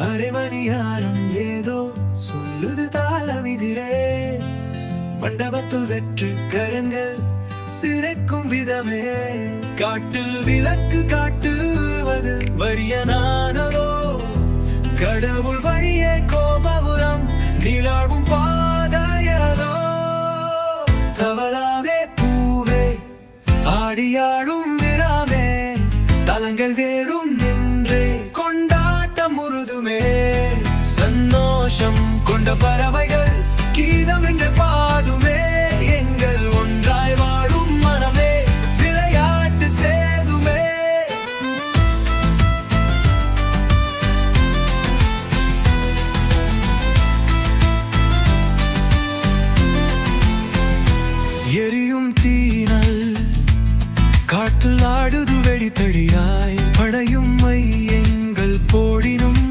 அரைமணியாரம் ஏதோ சொல்லுது தாளமிதிரே. மண்டபத்தில் வெற்று கரங்கள் சிறைக்கும் விதமே. காட்டில் விளக்கு காட்டுவது வரியனானதோ. கடவுள் வழியே கோபபுரம் நிலாவும் பாதையதோ. தவளாவே பூவே ஆடியாடும் விராமே. தலங்கள் வேறும் நின்றே கொண்டாட்டம் முருதுமே. சந்தோஷம் கொண்ட பறவைகள் கீதம் என்று பாடுமே. எங்கள் ஒன்றாய் வாழும் மனமே விளையாட்டு சேதுமே. எரியும் தீனல் காற்றில் ஆடுது வெடித்தடியாய். படையும் மை எங்கள் போடினும்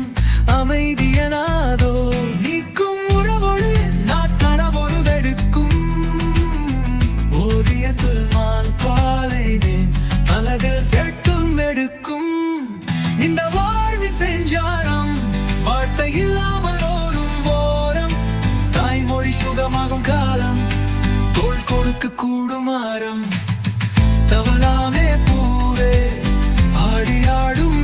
அமைதியனாதோ. நீக்கும் உறவோடு நாட்கணவோடு வெடுக்கும் ஓவியத்தில் மான் பாலைதேன் அழகில் எட்டும் எடுக்கும். இந்த வாழ்வின் செஞ்சாரம் வார்த்தை இல்லாமல் ஓடும் ஓரம். தாய்மொழி சுகமாகும் காலம் தோள் கொடுக்க கூடும் ஆரம். தவளாமே பூவே ஆடியாடும்